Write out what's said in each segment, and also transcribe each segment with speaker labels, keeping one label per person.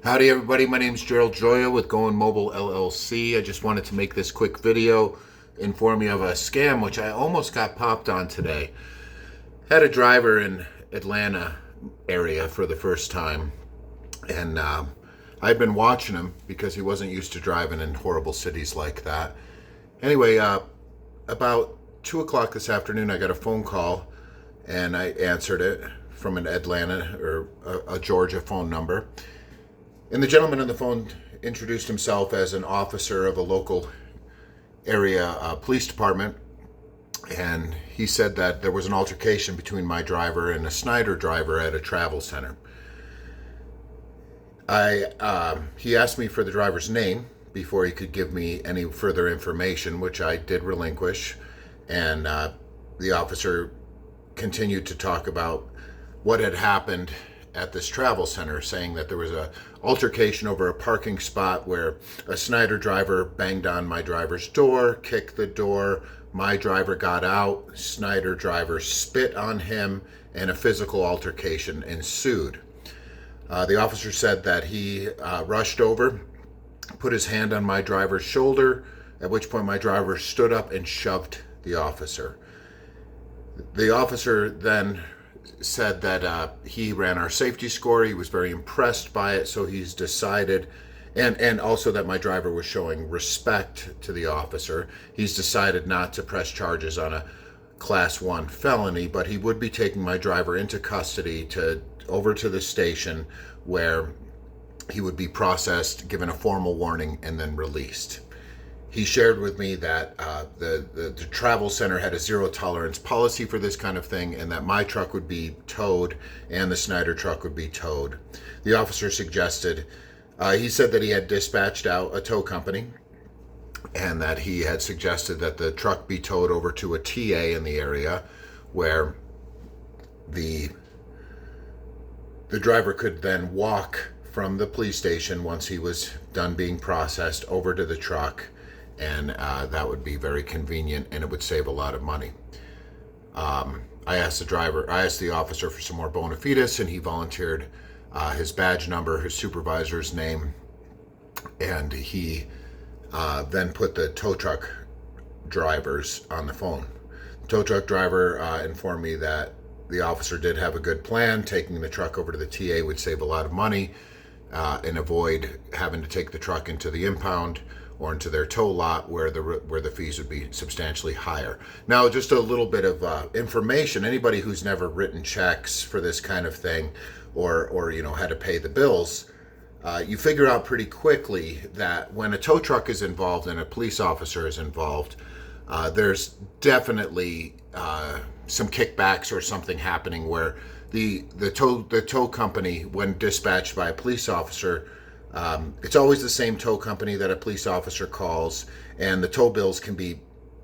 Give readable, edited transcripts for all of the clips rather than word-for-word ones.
Speaker 1: Howdy everybody, my name is Gerald Joya with Going Mobile LLC. I just wanted to make this quick video, inform you of a scam which I almost got popped on today. Had a driver in Atlanta area for the first time, and I'd been watching him because he wasn't used to driving in horrible cities like that. Anyway, about 2 o'clock this afternoon I got a phone call and I answered it from an Atlanta or a Georgia phone number. And the gentleman on the phone introduced himself as an officer of a local area police department. And he said that there was an altercation between my driver and a Snyder driver at a travel center. He asked me for the driver's name before he could give me any further information, which I did relinquish. And the officer continued to talk about what had happened at this travel center, saying that there was a altercation over a parking spot where a Snyder driver banged on my driver's door, kicked the door, my driver got out, Snyder driver spit on him, and a physical altercation ensued. The officer said that he rushed over, put his hand on my driver's shoulder, at which point my driver stood up and shoved the officer. The officer then said that he ran our safety score. He was very impressed by it, so he's decided, and also that my driver was showing respect to the officer. He's decided not to press charges on a class 1 felony, but he would be taking my driver into custody over to the station where he would be processed, given a formal warning, and then released. He shared with me that the travel center had a zero tolerance policy for this kind of thing, and that my truck would be towed and the Snyder truck would be towed. The officer suggested, he said that he had dispatched out a tow company and that he had suggested that the truck be towed over to a TA in the area where the driver could then walk from the police station once he was done being processed over to the truck. And that would be very convenient, and it would save a lot of money. I asked the officer for some more bona fides, and he volunteered his badge number, his supervisor's name, and he then put the tow truck drivers on the phone. The tow truck driver informed me that the officer did have a good plan. Taking the truck over to the TA would save a lot of money and avoid having to take the truck into the impound or into their tow lot where the fees would be substantially higher. Now, just a little bit of information. Anybody who's never written checks for this kind of thing or had to pay the bills, you figure out pretty quickly that when a tow truck is involved and a police officer is involved, there's definitely some kickbacks or something happening where the tow company, when dispatched by a police officer, it's always the same tow company that a police officer calls, and the tow bills can be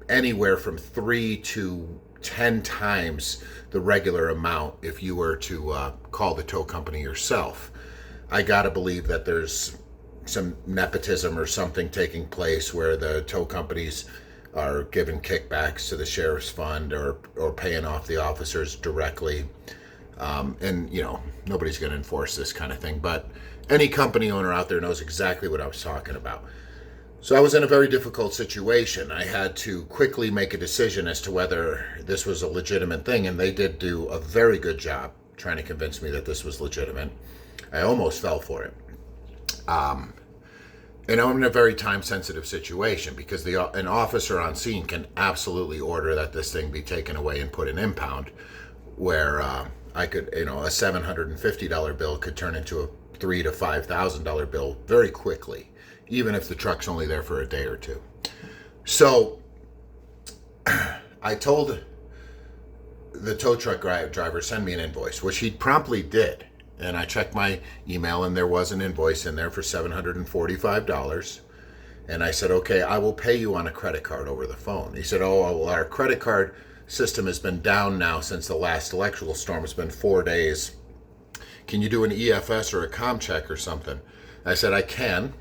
Speaker 1: anywhere from 3 to 10 times the regular amount if you were to call the tow company yourself. I gotta believe that there's some nepotism or something taking place where the tow companies are giving kickbacks to the sheriff's fund or paying off the officers directly. And nobody's going to enforce this kind of thing, but any company owner out there knows exactly what I was talking about. So I was in a very difficult situation. I had to quickly make a decision as to whether this was a legitimate thing, and they did do a very good job trying to convince me that this was legitimate. I almost fell for it. And I'm in a very time-sensitive situation because an officer on scene can absolutely order that this thing be taken away and put in impound, where I could, a $750 bill could turn into a $3,000 to $5,000 bill very quickly, even if the truck's only there for a day or two. So I told the tow truck driver, send me an invoice, which he promptly did. And I checked my email, and there was an invoice in there for $745. And I said, okay, I will pay you on a credit card over the phone. He said, oh, well, our credit card system has been down now since the last electrical storm. It's been 4 days. Can you do an EFS or a com check or something? I said, I can.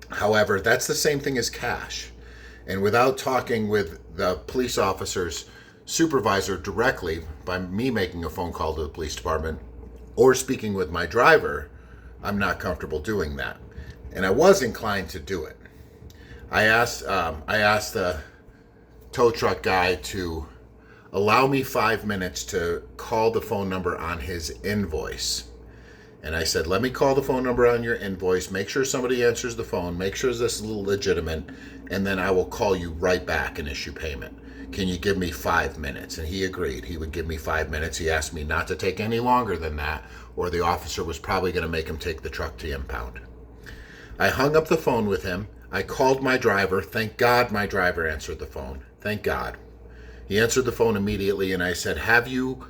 Speaker 1: However, that's the same thing as cash. And without talking with the police officer's supervisor directly, by me making a phone call to the police department or speaking with my driver, I'm not comfortable doing that. And I was inclined to do it. I asked the tow truck guy to allow me 5 minutes to call the phone number on his invoice. And I said, let me call the phone number on your invoice, make sure somebody answers the phone, make sure this is legitimate, and then I will call you right back and issue payment. Can you give me 5 minutes? And he agreed. He would give me 5 minutes. He asked me not to take any longer than that, or the officer was probably going to make him take the truck to impound. I hung up the phone with him. I called my driver. Thank God my driver answered the phone. Thank God. He answered the phone immediately, and I said, have you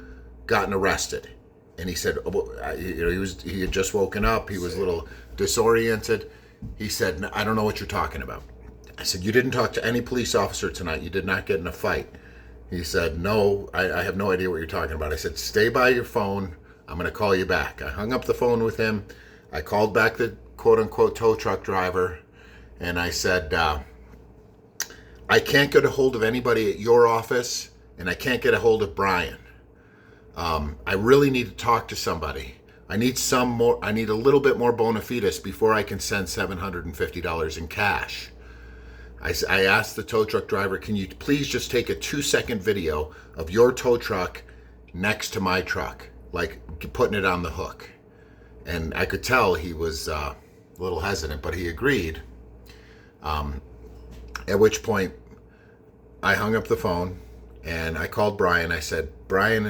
Speaker 1: gotten arrested? And he said, he had just woken up. He was a little disoriented. He said, I don't know what you're talking about. I said, you didn't talk to any police officer tonight. You did not get in a fight. He said, no, I have no idea what you're talking about. I said, stay by your phone. I'm going to call you back. I hung up the phone with him. I called back the quote-unquote tow truck driver, and I said, I can't get a hold of anybody at your office, and I can't get a hold of Brian. I really need to talk to somebody. I need a little bit more bona fides before I can send $750 in cash. I asked the tow truck driver, can you please just take a 2-second video of your tow truck next to my truck, like putting it on the hook? And I could tell he was a little hesitant, but he agreed. At which point I hung up the phone and I called Brian. I said, Brian,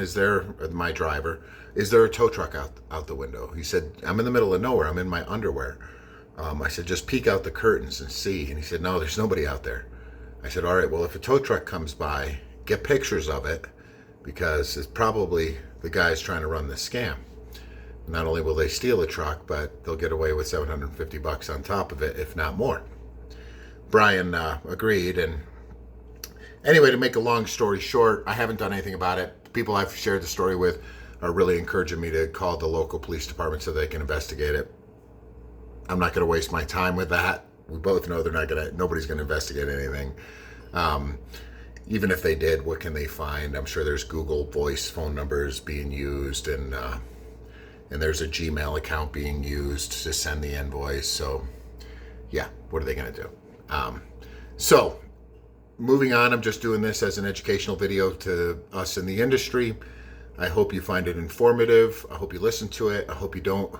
Speaker 1: my driver, is there a tow truck out the window? He said, I'm in the middle of nowhere. I'm in my underwear. I said, just peek out the curtains and see. And he said, no, there's nobody out there. I said, all right, well, if a tow truck comes by, get pictures of it, because it's probably the guys trying to run this scam. Not only will they steal a truck, but they'll get away with $750 on top of it, if not more. Brian agreed. And anyway, to make a long story short, I haven't done anything about it. The people I've shared the story with are really encouraging me to call the local police department so they can investigate it. I'm not going to waste my time with that. We both know nobody's going to investigate anything. Even if they did, what can they find? I'm sure there's Google Voice phone numbers being used, and there's a Gmail account being used to send the invoice. So, yeah, what are they going to do? So, moving on, I'm just doing this as an educational video to us in the industry. I hope you find it informative. I hope you listen to it. I hope you don't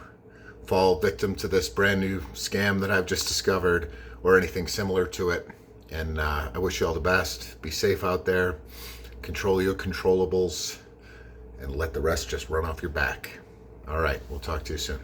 Speaker 1: fall victim to this brand new scam that I've just discovered or anything similar to it. And I wish you all the best. Be safe out there. Control your controllables and let the rest just run off your back. All right, we'll talk to you soon.